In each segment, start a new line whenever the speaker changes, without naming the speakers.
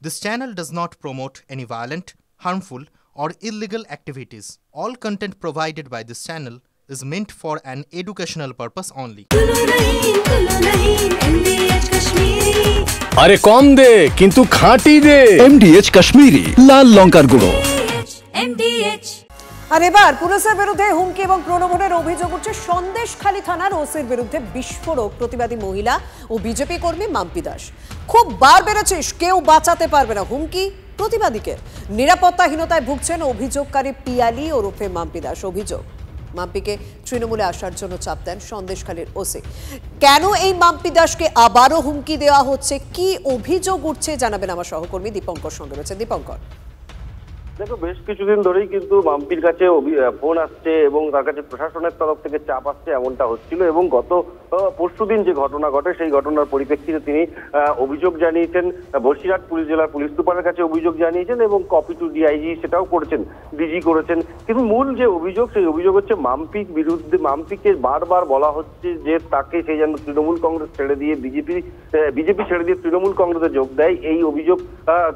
This channel does not promote any violent, harmful, or illegal activities. All content provided by this channel is meant for an educational purpose only.
আরে কম দে কিন্তু খাঁটি দে।
MDH Kashmiri লাল লঙ্কার গুঁড়ো।
আর এবার পুলিশের বিরুদ্ধে হুমকি এবং প্রলোভনের অভিযোগ উঠছে সন্দেশখালী থানার ওসির বিরুদ্ধে বিস্ফোরক প্রতিবাদী মহিলা ও বিজেপি কর্মী মাম্পি দাস। খুব বার বেড়েছিস, কেউ বাঁচাতে পারবে না, হুমকি প্রতিবাদীকে। নিরাপত্তাহীনতায় ভুগছেন অভিযোগকারী পিয়ালি ওরফে মাম্পি দাস। অভিযোগ, মাম্পিকে তৃণমূলে আসার জন্য চাপ দেন সন্দেশখালীর ওসি। কেন এই মাম্পি দাসকে আবারও হুমকি দেওয়া হচ্ছে, কি অভিযোগ উঠছে জানাবেন আমার সহকর্মী দীপঙ্কর সঙ্গে রয়েছে। দীপঙ্কর,
দেখো, বেশ কিছুদিন ধরেই কিন্তু মাম্পির কাছে ফোন আসছে এবং তার কাছে প্রশাসনের তরফ থেকে চাপ আসছে, এমনটা হচ্ছিল। এবং গত পরশুদিন যে ঘটনা ঘটে সেই ঘটনার পরিপ্রেক্ষিতে তিনি অভিযোগ জানিয়েছেন বসিরহাট পুলিশ জেলার পুলিশ সুপারের কাছে, অভিযোগ জানিয়েছেন এবং কপি টু ডিআইজি সেটাও করেছেন, ডিজি করেছেন। কিন্তু মূল যে অভিযোগ, সেই অভিযোগ হচ্ছে মাম্পির বিরুদ্ধে। মাম্পিকে বারবার বলা হচ্ছে যে তাকে সেই যেন তৃণমূল কংগ্রেস ছেড়ে দিয়ে বিজেপি ছেড়ে দিয়ে তৃণমূল কংগ্রেসে যোগ দেয়, এই অভিযোগ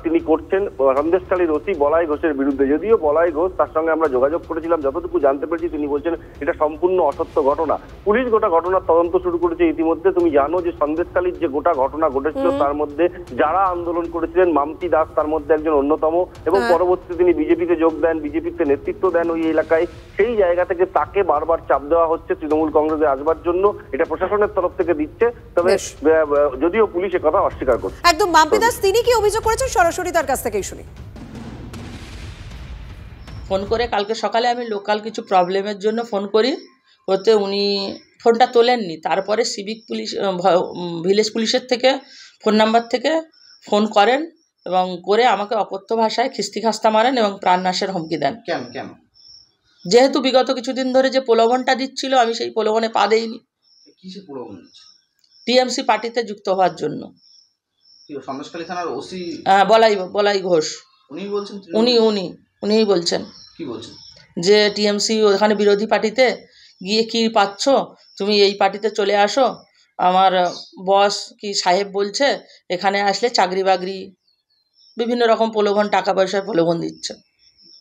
তিনি করছেন সন্দেশখালীর ওসি বলাই ঘোষের বিরুদ্ধে। যদিও বলাই ঘোষ, তার সঙ্গে আমরা যোগাযোগ করেছিলাম, যতটুকু জানতে পেরেছি তিনি বলছেন এটা সম্পূর্ণ অসত্য ঘটনা। পুলিশ গোটা ঘটনার তদন্ত শুরু করেছে ইতিমধ্যে। তুমি জানো যে সন্দেশখালীর যে গোটা ঘটনা ঘটেছিল তার মধ্যে যারা আন্দোলন করেছিলেন মাম্পি দাস তার মধ্যে একজন অন্যতম, এবং পরবর্তীতে তিনি বিজেপিতে যোগ দেন, বিজেপিতে নেতৃত্ব দেন ওই এলাকায়। সেই জায়গা থেকে তাকে বারবার চাপ দেওয়া হচ্ছে তৃণমূল কংগ্রেসে আসবার জন্য, এটা প্রশাসনের তরফ থেকে দিচ্ছে। তবে যদিও পুলিশ কথা অস্বীকার করছে।
একদম মাম্পি দাস তিনি কি অভিযোগ করেছেন সরাসরি তার কাছ থেকেই শুনি।
ফোন করে কালকে সকালে আমি লোকাল কিছু প্রবলেমের জন্য ফোন করি, ওতে উনি ফোনটা তোলেননি। তারপরে সিভিক পুলিশ, ভিলেজ পুলিশের থেকে ফোন নাম্বার থেকে ফোন করেন এবং করে আমাকে অকথ্য ভাষায় খিস্তি খাস্তা মারেন এবং প্রাণনাশের হুমকি দেন।
কেন?
যেহেতু বিগত কিছুদিন ধরে যে প্রলোভনটা দিচ্ছিল, আমি সেই প্রলোভনে পা দেইনি।
কিসের প্রলোভন দিচ্ছে?
টিএমসি পার্টিতে যুক্ত হওয়ার জন্য।
সন্দেশখালী থানার ওসি
বলাই ঘোষ
উনি বলছেন,
উনিই বলছেন।
কি বলছেন?
যে টিএমসি ওখানে বিরোধী পার্টিতে গিয়ে কি পাচ্ছ, তুমি এই পার্টিতে চলে আসো। আমার বস কি সাহেব বলছে এখানে আসলে চাকরি বাকরি বিভিন্ন রকম প্রলোভন, টাকা পয়সার প্রলোভন দিচ্ছে।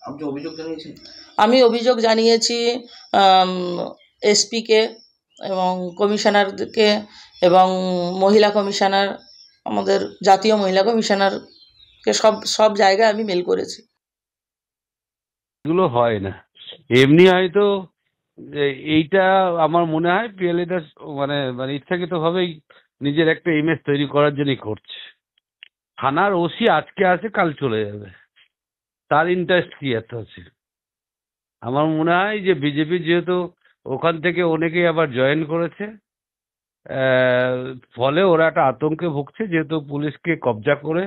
আপনি অভিযোগ জানিয়েছেন?
আমি অভিযোগ জানিয়েছি এসপিকে এবং কমিশনারকে এবং মহিলা কমিশনার, আমাদের জাতীয় মহিলা কমিশনারকে, সব জায়গায় আমি মেল করেছি।
এগুলো হয় না এমনি, হয়তো এইটা আমার মনে হয় পিএলএ দাস মানে ইচ্ছাকৃত ভাবেই নিজের একটা ইমেজ তৈরি করার জন্যই করছে। থানার ওসি আজকে আছে, কাল চলে যাবে, তার ইন্টারেস্ট কি এত আছে? আমার মনে হয় যে বিজেপি যেহেতু ওখান থেকে অনেকেই আবার জয়েন করেছে, ফলে ওরা একটা আতঙ্কে ভুগছে, যেহেতু পুলিশকে কবজা করে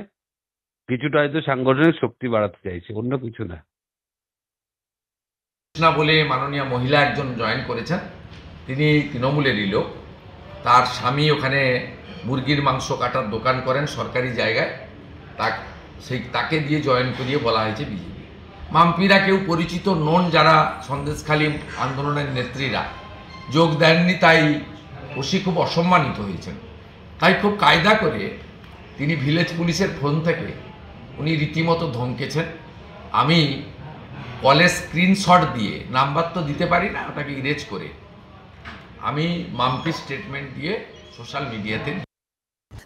কিছুটা হয়তো সাংগঠনিক শক্তি বাড়াতে চাইছে, অন্য কিছু না।
বলে মাননীয় মহিলা একজন জয়েন করেছেন, তিনি তৃণমূলেরই লোক। তার স্বামী ওখানে মুরগির মাংস কাটার দোকান করেন সরকারি জায়গায়, তাকে দিয়ে জয়েন করিয়ে বলা হয়েছে বিজেপি। মাম্পিরা কেউ পরিচিত নন, যারা সন্দেশখালী আন্দোলনের নেত্রীরা যোগ দেননি, তাই ওসি খুব অসম্মানিত হয়েছেন। তাই খুব কায়দা করে তিনি ভিলেজ পুলিশের ফোন থেকে উনি রীতিমতো ধমকেছেন। আমি কলেজ স্ক্রিনশট দিয়ে, নাম্বার তো দিতে পারি না, ওটাকে ইরেজ করে আমি মাম্পি স্টেটমেন্ট দিয়ে সোশ্যাল মিডিয়াতে।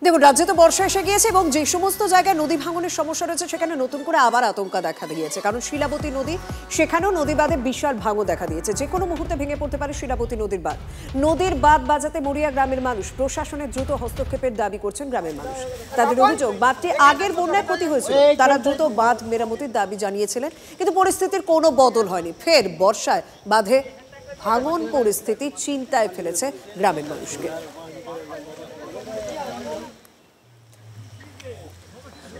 দেখুন, রাজ্যে তো বর্ষা এসে গিয়েছে এবং যে সমস্ত জায়গায় নদী ভাঙনের সমস্যা রয়েছে সেখানে নতুন করে আবার আতঙ্ক দেখা দিয়েছে। কারণ শিলাবতী নদী, সেখানেও নদী বাঁধে বিশাল ভাঙন দেখা দিয়েছে। যে কোনো মুহূর্তে ভেঙে পড়তে পারে শিলাবতী নদীর বাঁধ। নদীর বাঁধ বাজাতে মরিয়া গ্রামের মানুষ। প্রশাসনের দ্রুত হস্তক্ষেপের দাবি করছেন গ্রামের মানুষ। তাদের অভিযোগ, বাঁধটি আগের বন্যায় ক্ষতি হয়েছিল, তারা দ্রুত বাঁধ মেরামতির দাবি জানিয়েছিলেন, কিন্তু পরিস্থিতির কোনো বদল হয়নি। ফের বর্ষায় বাঁধে ভাঙন পরিস্থিতি চিন্তায় ফেলেছে গ্রামের মানুষকে।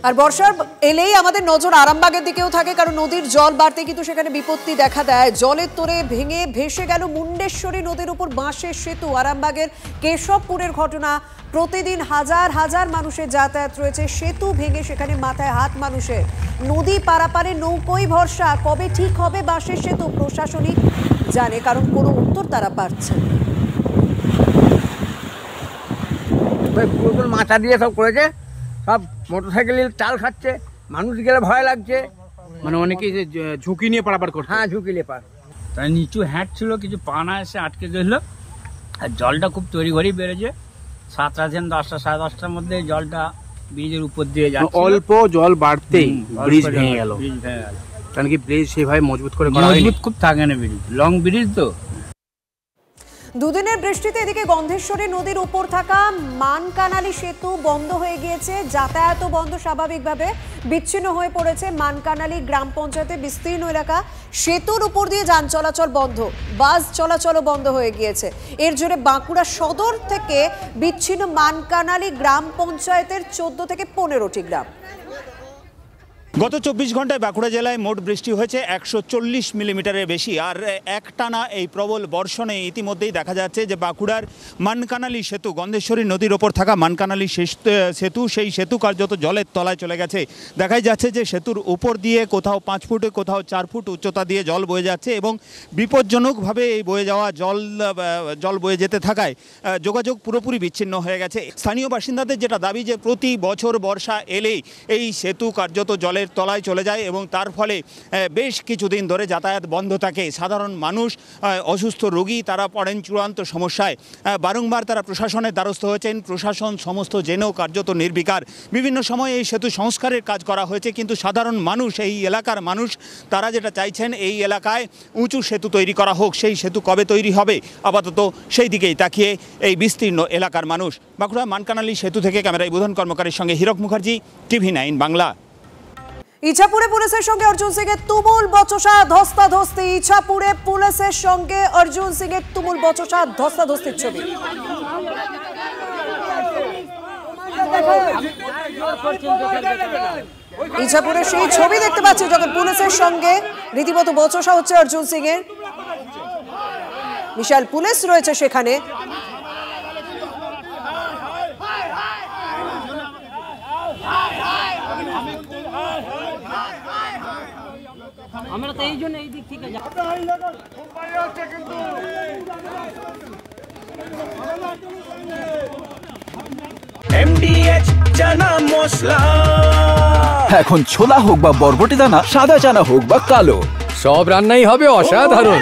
আর বর্ষার এলেই আমাদের নজর আরামবাগের দিকেও থাকে, কারণ নদীর জল বাড়তে কিন্তু সেখানে বিপত্তি দেখা দেয়। জলের তোরে ভেঙে ভেসে গেল মুন্ডেশ্বরী নদীর উপর বাঁশের সেতু। আরামবাগের কেশবপুরের ঘটনা, প্রতিদিন হাজার হাজার মানুষের যাতায়াত রয়েছে, সেতু ভেঙে সেখানে মাথায় হাত মানুষের। নদী পারাপারে নৌকোই ভরসা, কবে ঠিক হবে বাঁশের সেতু প্রশাসনিক জানে, কারণ কোনো উত্তর তারা পাচ্ছে
না। মাথা দিয়ে সব করেছে, সব মোটরসাইকেলের চাল খাচ্ছে, মানুষ গেলে ভয় লাগছে।
মানে অনেকেই ঝুঁকি নিয়ে পারাপার করছে।
হ্যাঁ, ঝুঁকি নিয়ে পার।
তাই নিচু হ্যাট ছিল, কিছু পানা এসে আটকে গেল, আর জলটা খুব তৈরি ঘরেই বেড়েছে। 7টা থেকে 10টা, 10:30টার মধ্যে জলটা ব্রিজের উপর দিয়ে যাচ্ছে।
অল্প জল বাড়তেই ব্রিজ ভেঙে গেল। কারণ কি ব্রিজ সেভাবে মজবুত করে করা হয়নি।
মজবুত খুব থাকে না ব্রিজ, লং ব্রিজ তো।
দুদিনের বৃষ্টিতে এদিকে গন্ধেশ্বরী নদীর উপর থাকা মানকানালি সেতু বন্ধ হয়ে গিয়েছে, যাতায়াতও বন্ধ। স্বাভাবিকভাবে বিচ্ছিন্ন হয়ে পড়েছে মানকানালি গ্রাম পঞ্চায়েতের বিস্তীর্ণ এলাকা। সেতুর উপর দিয়ে যান চলাচল বন্ধ, বাস চলাচলও বন্ধ হয়ে গিয়েছে। এর জন্য বাঁকুড়া সদর থেকে বিচ্ছিন্ন মানকানালি গ্রাম পঞ্চায়েতের 14 থেকে 15টি গ্রাম।
গত 24 ঘন্টায় বাঁকুড়া জেলায় মোট বৃষ্টি হয়েছে 140 মিলিমিটারের বেশি। আর একটানা এই প্রবল বর্ষণে ইতিমধ্যেই দেখা যাচ্ছে যে বাঁকুড়ার মানকানালি সেতু, গন্ধেশ্বরী নদীর ওপর থাকা মানকানালি সেতু, সেই সেতু কার্যত জলের তলায় চলে গেছে। দেখাই যাচ্ছে যে সেতুর উপর দিয়ে কোথাও 5 ফুটে, কোথাও 4 ফুট উচ্চতা দিয়ে জল বয়ে যাচ্ছে এবং বিপজ্জনকভাবে এই বয়ে যাওয়া জল বয়ে যেতে থাকায় যোগাযোগ পুরোপুরি বিচ্ছিন্ন হয়ে গেছে। স্থানীয় বাসিন্দাদের যেটা দাবি যে প্রতি বছর বর্ষা এলেই এই সেতু কার্যত জলের তলায় চলে যায় এবং তার ফলে বেশ কিছুদিন ধরে যাতায়াত বন্ধ থাকে। সাধারণ মানুষ, অসুস্থ রোগী, তারা পড়েন চূড়ান্ত সমস্যায়। বারংবার তারা প্রশাসনের দ্বারস্থ হয়েছেন, প্রশাসন সমস্ত জেনেও কার্যত নির্বিকার। বিভিন্ন সময় এই সেতু সংস্কারের কাজ করা হয়েছে, কিন্তু সাধারণ মানুষ, এই এলাকার মানুষ, তারা যেটা চাইছেন এই এলাকায় উঁচু সেতু তৈরি করা হোক। সেই সেতু কবে তৈরি হবে আপাতত সেই দিকেই তাকিয়ে এই বিস্তীর্ণ এলাকার মানুষ। বাঁকুড়া মানকানালি সেতু থেকে ক্যামেরায় বুধন কর্মকারের সঙ্গে হীরক মুখার্জি, TV9 বাংলা।
ইছাপুরে পুলিশের সঙ্গে অর্জুন সিং এর তুমুল বচসা, ধস্তাধস্তি। ইছাপুরে পুলিশের সঙ্গে অর্জুন সিং এর তুমুল বচসা, ধস্তাধস্তির ছবি। ইছাপুরে সেই ছবি দেখতে পাচ্ছি যখন পুলিশের সঙ্গে রীতিমতো বচসা হচ্ছে অর্জুন সিং এর। বিশাল পুলিশ রয়েছে সেখানে।
আমরা তো এই জন্য এই দিক থেকে
MDH চানা মশলা। এখন ছোলা হোক বা বরবটি দানা, সাদা চানা হোক বা কালো,
সব রান্নাই হবে অসাধারণ।